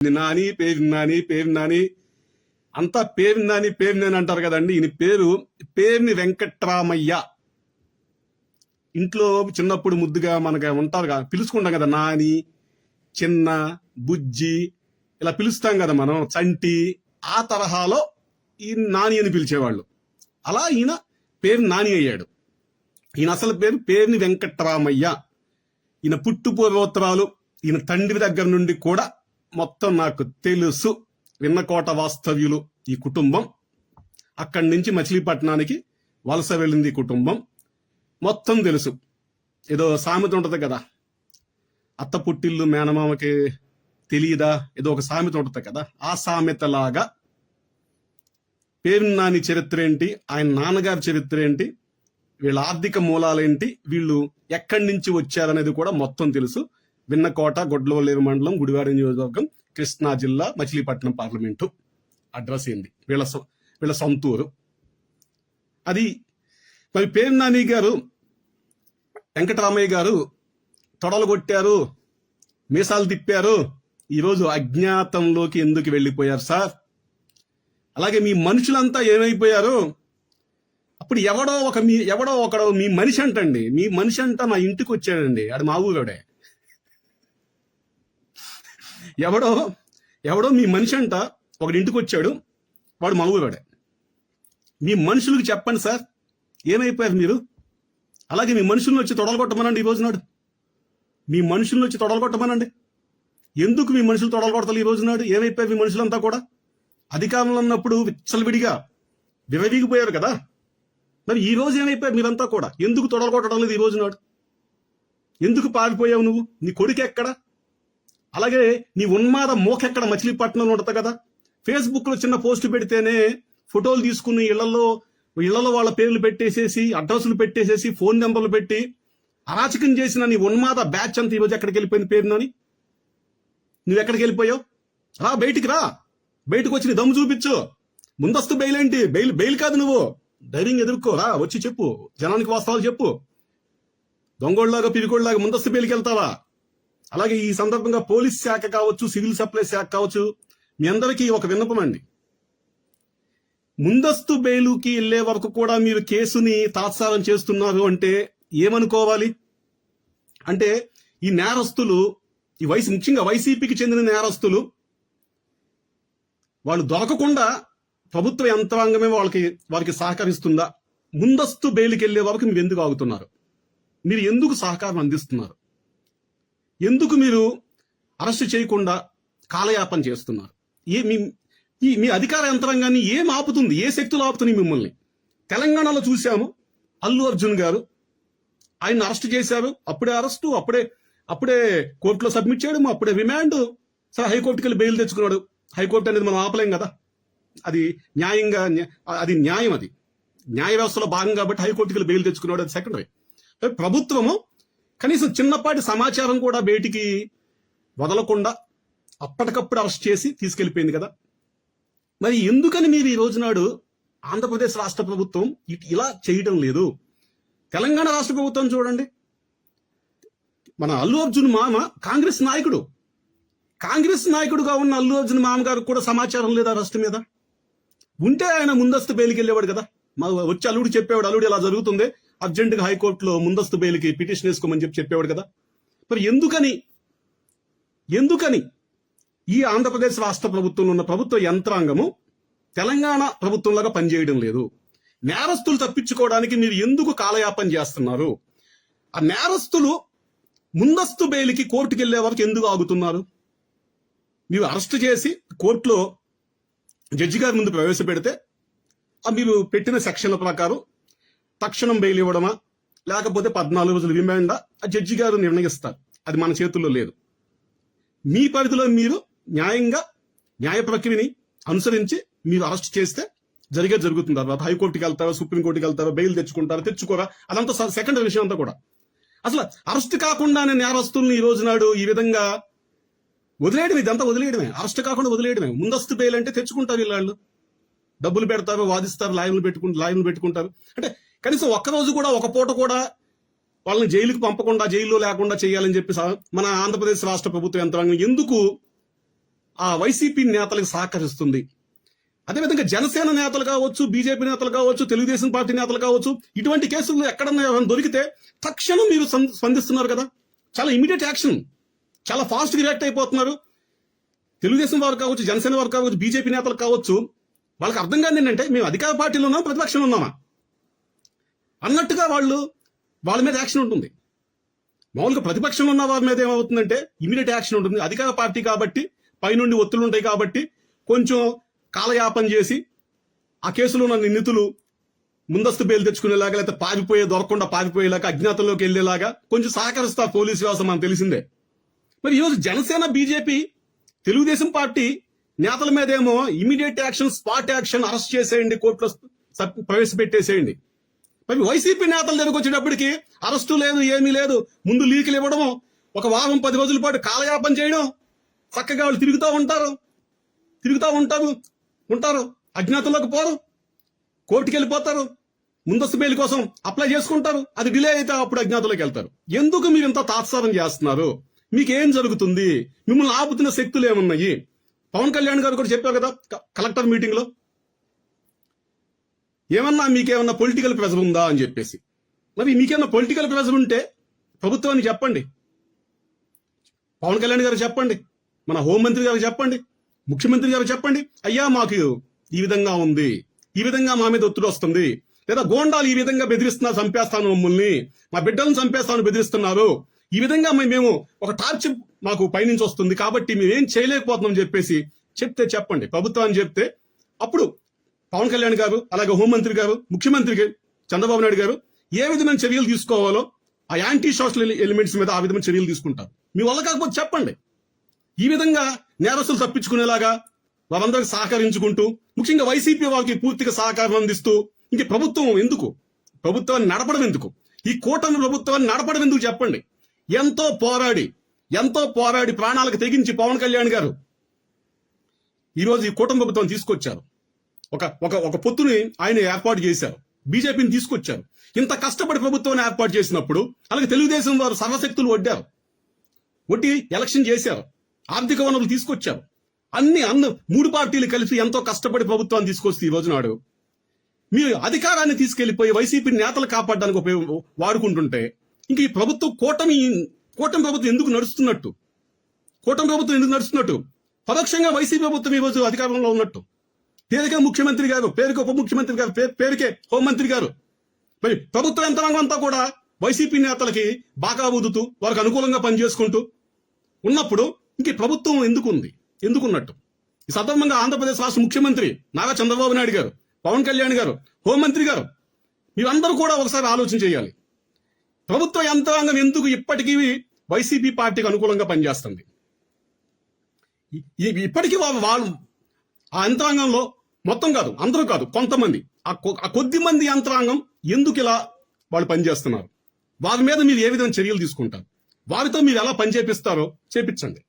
పేరు నాని అంతా పేరు నాని అంటారు కదండి. ఈయన పేరుని వెంకట్రామయ్య. ఇంట్లో చిన్నప్పుడు ముద్దుగా మనకు ఉంటారు కదా, పిలుచుకుంటాం కదా, నాని, చిన్న, బుజ్జి ఇలా పిలుస్తాం కదా మనం, చంటి. ఆ తరహాలో ఈయన నాని అని పిలిచేవాళ్ళు. అలా ఈయన పేరు నాని అయ్యాడు. ఈయన అసలు పేరుని వెంకట్రామయ్య. ఈయన పుట్టుపూర్వోత్తరాలు, ఈయన తండ్రి దగ్గర నుండి కూడా మొత్తం నాకు తెలుసు. విన్నకోట వాస్తవ్యులు ఈ కుటుంబం. అక్కడి నుంచి మచిలీపట్నానికి వలస వెళ్ళింది కుటుంబం. మొత్తం తెలుసు. ఏదో సామెత ఉంటది కదా, అత్త పుట్టిల్లు మేనమామకి తెలియదా, ఏదో ఒక సామెత ఉంటది కదా. ఆ సామెతలాగా పేరు నాని చరిత్ర ఏంటి, ఆయన నాన్నగారి చరిత్ర ఏంటి, వీళ్ళ ఆర్థిక మూలాలేంటి, వీళ్ళు ఎక్కడి నుంచి వచ్చారనేది కూడా మొత్తం తెలుసు. విన్నకోట, గొడ్లవల్లేరు మండలం, గుడివాడ నియోజకవర్గం, కృష్ణా జిల్లా, మచిలీపట్నం పార్లమెంటు. అడ్రస్ ఏంది, వీళ్ళ సొంతూరు అది. మరి పేరు నాని గారు, వెంకటరామయ్య గారు తొడలు కొట్టారు, మీసాలు తిప్పారు, ఈరోజు అజ్ఞాతంలోకి ఎందుకు వెళ్ళిపోయారు సార్? అలాగే మీ మనుషులంతా ఏమైపోయారు? అప్పుడు ఎవడో ఒకడు మీ మనిషి అంటండి, మీ మనిషి అంట మా ఇంటికి వచ్చాడండి, ఆడు మా ఊరోడే. ఎవడో మీ మనిషి అంట ఒకటి ఇంటికి వచ్చాడు, వాడు మా ఊరోడే. మీ మనుషులకు చెప్పండి సార్, ఏమైపోయారు మీరు? అలాగే మీ మనుషులను వచ్చి తొడలు కొట్టమనండి. ఈ రోజు నాడు మీ మనుషులను వచ్చి తొడలు కొట్టమనండి. ఎందుకు మీ మనుషులు తొడలు కొడతారు ఈ రోజు నాడు? ఏమైపోయారు మీ మనుషులంతా కూడా? అధికారంలో ఉన్నప్పుడు విచ్చలవిడిగా విరవీగిపోయారు కదా. మరి ఈ రోజు ఏమైపోయారు మీరంతా కూడా? ఎందుకు తొడలు కొట్టడం లేదు ఈ రోజు నాడు? ఎందుకు పారిపోయావు నువ్వు? నీ కొడుకు ఎక్కడ? అలాగే నీ ఉన్మాద మోకెక్కడ? మచిలీపట్నంలో ఉంటుంది కదా. ఫేస్బుక్ లో చిన్న పోస్టు పెడితేనే ఫోటోలు తీసుకుని ఇళ్లలో వాళ్ళ పేర్లు పెట్టేసేసి, అడ్రస్లు పెట్టేసేసి, ఫోన్ నెంబర్లు పెట్టి అరాచకం చేసిన నీ ఉన్మాద బ్యాచ్ అంతా ఈరోజు ఎక్కడికి వెళ్ళిపోయింది? పేరునని నువ్వు ఎక్కడికి వెళ్ళిపోయావు? రా, బయటికి రా. బయటకు వచ్చి నీ దమ్ము చూపించు. ముందస్తు బెయిల్ ఏంటి? బెయిల్ కాదు, నువ్వు ధైర్యంగా ఎదుర్కోరా, వచ్చి చెప్పు, జనానికి వాస్తవాలు చెప్పు. దొంగోళ్ళలాగా పిరికోళ్ళలాగా ముందస్తు బెయిల్కి వెళ్తావా? అలాగే ఈ సందర్భంగా పోలీస్ శాఖ కావచ్చు, సివిల్ సప్లై శాఖ కావచ్చు, మీ అందరికీ ఒక విన్నపం అండి. ముందస్తు బెయిలుకి వెళ్లే వరకు కూడా మీరు కేసుని తాత్సారం చేస్తున్నారు అంటే ఏమనుకోవాలి? అంటే ఈ నేరస్తులు, ముఖ్యంగా వైసీపీకి చెందిన నేరస్తులు, వాళ్ళు దొరకకుండా ప్రభుత్వ యంత్రాంగమే వారికి సహకరిస్తుందా? ముందస్తు బెయిల్కి వెళ్లే వరకు మీరు ఎందుకు ఆగుతున్నారు? మీరు ఎందుకు సహకారం అందిస్తున్నారు? ఎందుకు మీరు అరెస్ట్ చేయకుండా కాలయాపన చేస్తున్నారు? మీ అధికార యంత్రాంగాన్ని ఏం ఆపుతుంది? ఏ శక్తులు ఆపుతుంది మిమ్మల్ని? తెలంగాణలో చూశాము, అల్లు అర్జున్ గారు, ఆయన అరెస్ట్ చేశారు. అప్పుడే అరెస్టు, అప్పుడే కోర్టులో సబ్మిట్ చేయడం, అప్పుడే రిమాండ్. సరే, హైకోర్టుకి వెళ్ళి బెయిల్ తెచ్చుకున్నాడు. హైకోర్టు అనేది మనం ఆపలేం కదా, అది న్యాయంగా, అది న్యాయం, అది న్యాయ వ్యవస్థలో భాగం కాబట్టి హైకోర్టుకి వెళ్ళి బెయిల్ తెచ్చుకున్నాడు, అది సెకండరీ. ప్రభుత్వము కనీసం చిన్నపాటి సమాచారం కూడా బయటికి వదలకుండా అప్పటికప్పుడు అరెస్ట్ చేసి తీసుకెళ్లిపోయింది కదా. మరి ఎందుకని మీరు ఈ రోజు నాడు ఆంధ్రప్రదేశ్ రాష్ట్ర ప్రభుత్వం ఇలా చేయడం లేదు? తెలంగాణ రాష్ట్ర ప్రభుత్వం చూడండి, మన అల్లు అర్జున్ మామ కాంగ్రెస్ నాయకుడుగా ఉన్న అల్లు అర్జున్ మామ గారికి కూడా సమాచారం లేదా అరెస్ట్ మీద? ఉంటే ఆయన ముందస్తు బెయిల్కి వెళ్ళేవాడు కదా. వచ్చి అల్లుడు చెప్పేవాడు, అల్లుడు ఇలా జరుగుతుంది, అర్జెంటుగా హైకోర్టులో ముందస్తు బెయిల్కి పిటిషన్ వేసుకోమని చెప్పేవాడు కదా. మరి ఎందుకని ఈ ఆంధ్రప్రదేశ్ రాష్ట్ర ప్రభుత్వంలో ఉన్న ప్రభుత్వ యంత్రాంగము తెలంగాణ ప్రభుత్వంలాగా పనిచేయడం లేదు? నేరస్తులు తప్పించుకోవడానికి మీరు ఎందుకు కాలయాపన చేస్తున్నారు? ఆ నేరస్తులు ముందస్తు బెయిల్కి కోర్టుకు వెళ్లే వరకు ఎందుకు ఆగుతున్నారు? మీరు అరెస్ట్ చేసి కోర్టులో జడ్జి గారి ముందు ప్రవేశపెడితే మీరు పెట్టిన సెక్షన్ల ప్రకారం తక్షణం బెయిల్ ఇవ్వడమా, లేకపోతే 14 రోజులు రిమాండా, ఆ జడ్జి గారు నిర్ణయిస్తారు. అది మన చేతుల్లో లేదు. మీ పరిధిలో మీరు న్యాయంగా న్యాయ ప్రక్రియని అనుసరించి మీరు అరెస్ట్ చేస్తే జరుగుతుంది. తర్వాత హైకోర్టుకి వెళ్తారో, సుప్రీంకోర్టుకి వెళ్తారో, బెయిల్ తెచ్చుకోరా, అదంతా సెకండరీ విషయం అంతా కూడా. అసలు అరెస్ట్ కాకుండానే నేరస్తుల్ని ఈ రోజు నాడు ఈ విధంగా వదిలేయడమే, ఇదంతా వదిలేయడమే. అరెస్ట్ కాకుండా వదిలేయడమే. ముందస్తు బెయిల్ అంటే తెచ్చుకుంటారు వీళ్ళు, డబ్బులు పెడతారు, వాదిస్తారు, లాయర్లు పెట్టుకుంటారు. అంటే కనీసం ఒక్కరోజు కూడా, ఒక పూట కూడా వాళ్ళని జైలుకి పంపకుండా, జైల్లో లేకుండా చేయాలని చెప్పి మన ఆంధ్రప్రదేశ్ రాష్ట్ర ప్రభుత్వ యంత్రాంగం ఎందుకు ఆ వైసీపీ నేతలకు సహకరిస్తుంది. అదేవిధంగా జనసేన నేతలు కావచ్చు, బీజేపీ నేతలు కావచ్చు, తెలుగుదేశం పార్టీ నేతలు కావచ్చు, ఇటువంటి కేసులు ఎక్కడన్నా ఎవరైనా దొరికితే తక్షణం మీరు స్పందిస్తున్నారు కదా. చాలా ఇమీడియట్ యాక్షన్, చాలా ఫాస్ట్ గా రియాక్ట్ అయిపోతున్నారు. తెలుగుదేశం వారు కావచ్చు, జనసేన వారు కావచ్చు, బీజేపీ నేతలు కావచ్చు, వాళ్ళకి అర్థం కాదు ఏంటంటే మేము అధికార పార్టీలో ఉన్నామా, ప్రతిపక్షంలో ఉన్నామా అన్నట్టుగా వాళ్ళ మీద యాక్షన్ ఉంటుంది. మామూలుగా ప్రతిపక్షంలో ఉన్న వారి మీద ఏమవుతుందంటే ఇమీడియట్ యాక్షన్ ఉంటుంది. అధికార పార్టీ కాబట్టి పైనుండి ఒత్తులు ఉంటాయి కాబట్టి కొంచెం కాలయాపన చేసి ఆ కేసులో ఉన్న నిందితులు ముందస్తు బెయిల్ తెచ్చుకునేలాగా, లేకపోతే దొరకకుండా పారిపోయేలాగా, అజ్ఞాతంలోకి వెళ్లేలాగా కొంచెం సహకరిస్తారు పోలీసు వ్యవస్థ, మనకు తెలిసిందే. మరి ఈరోజు జనసేన, బీజేపీ, తెలుగుదేశం పార్టీ నేతల మీద ఏమో immediate action, spot action, arrest చేసేయండి, కోర్టులో ప్రవేశపెట్టేసేయండి. మరి వైసీపీ నేతల దగ్గరకు వచ్చేటప్పటికి అరెస్టు లేదు, ఏమీ లేదు, ముందు లీకులు ఇవ్వడము, ఒక వారం 10 రోజుల పాటు కాలయాపన చేయడం, చక్కగా వాళ్ళు తిరుగుతూ ఉంటారు, అజ్ఞాతంలోకి పోరు, కోర్టుకి వెళ్ళిపోతారు, ముందస్తు బెయిల్ కోసం అప్లై చేసుకుంటారు, అది డిలే అయితే అప్పుడు అజ్ఞాతంలోకి వెళ్తారు. ఎందుకు మీరు ఇంత తాత్సారం చేస్తున్నారు? మీకేం జరుగుతుంది? మిమ్మల్ని ఆపుతున్న శక్తులు ఏమున్నాయి? పవన్ కళ్యాణ్ గారు కూడా చెప్పారు కదా కలెక్టర్ మీటింగ్ లో, మీకేమన్నా పొలిటికల్ ప్రెజర్ ఉందా అని చెప్పేసి. మరి మీకేమన్నా పొలిటికల్ ప్రెజర్ ఉంటే ప్రభుత్వాన్ని చెప్పండి, పవన్ కళ్యాణ్ గారు చెప్పండి, మన హోంమంత్రి గారు చెప్పండి, ముఖ్యమంత్రి గారు చెప్పండి, అయ్యా మాకు ఈ విధంగా ఉంది, ఈ విధంగా మా మీద ఒత్తిడి వస్తుంది, లేదా గోండాలు ఈ విధంగా బెదిరిస్తున్నారు, చంపేస్తాను మమ్మల్ని, మా బిడ్డలను చంపేస్తాను బెదిరిస్తున్నారు, ఈ విధంగా మేము ఒక టార్చర్ మాకు పైనుంచి వస్తుంది కాబట్టి మేమేం చేయలేకపోతున్నాం చెప్పేసి చెప్పండి ప్రభుత్వాన్ని. చెప్తే అప్పుడు పవన్ కళ్యాణ్ గారు, అలాగే హోంమంత్రి గారు, ముఖ్యమంత్రి చంద్రబాబు నాయుడు గారు ఏ విధమైన చర్యలు తీసుకోవాలో ఆ యాంటీ సోషల్ ఎలిమెంట్స్ మీద ఆ విధమైన చర్యలు తీసుకుంటారు. మీ వల్ల కాకపోతే చెప్పండి. ఈ విధంగా నేరస్తులు తప్పించుకునేలాగా వారందరికి సహకరించుకుంటూ, ముఖ్యంగా వైసీపీ వారికి పూర్తిగా సహకారం అందిస్తూ ఇంక ప్రభుత్వాన్ని నడపడం ఎందుకు, ఈ కూటమి ప్రభుత్వాన్ని నడపడం ఎందుకు చెప్పండి. ఎంతో పోరాడి ప్రాణాలకు తెగించి పవన్ కళ్యాణ్ గారు ఈరోజు ఈ కూటమి ప్రభుత్వం తీసుకొచ్చారు. ఒక పొత్తుని ఆయన ఏర్పాటు చేశారు, బీజేపీని తీసుకొచ్చారు. ఇంత కష్టపడి ప్రభుత్వాన్ని ఏర్పాటు చేసినప్పుడు అలాగే తెలుగుదేశం వారు సర్వశక్తులు ఒడ్డి ఎలక్షన్ చేశారు, ఆర్థిక వనరులు తీసుకొచ్చారు, అన్ని 3 పార్టీలు కలిసి ఎంతో కష్టపడి ప్రభుత్వాన్ని తీసుకొస్తే ఈ రోజు నాడు మీరు అధికారాన్ని తీసుకెళ్లిపోయి వైసీపీ నేతలు కాపాడడానికి వాడుకుంటుంటే ఇంక ఈ కూటమి ప్రభుత్వం ఎందుకు నడుస్తున్నట్టు? పరోక్షంగా వైసీపీ ప్రభుత్వం ఈ రోజు అధికారంలో ఉన్నట్టు. పేరుకే ముఖ్యమంత్రి గారు, పేరుకే ఉప ముఖ్యమంత్రి గారు, పేరుకే హోంమంత్రి గారు. మరి ప్రభుత్వ యంత్రాంగం అంతా కూడా వైసీపీ నేతలకి బాగా ఊదుతూ వారికి అనుకూలంగా పనిచేసుకుంటూ ఉన్నప్పుడు ఇంక ప్రభుత్వం ఎందుకున్నట్టు? ఈ సందర్భంగా ఆంధ్రప్రదేశ్ రాష్ట్ర ముఖ్యమంత్రి నారా చంద్రబాబు నాయుడు గారు, పవన్ కళ్యాణ్ గారు, హోంమంత్రి గారు, మీరందరూ కూడా ఒకసారి ఆలోచన చేయాలి. ప్రభుత్వ యంత్రాంగం ఎందుకు ఇప్పటికీ వైసీపీ పార్టీకి అనుకూలంగా పనిచేస్తుంది? ఇప్పటికీ వాళ్ళు ఆ యంత్రాంగంలో మొత్తం కాదు, అందరూ కాదు, కొంతమంది, ఆ కొద్ది మంది యంత్రాంగం ఎందుకు ఇలా వాళ్ళు పనిచేస్తున్నారు? వారి మీద మీరు ఏ విధంగా చర్యలు తీసుకుంటారు? వారితో మీరు ఎలా పని చేపిస్తారో చేపించండి.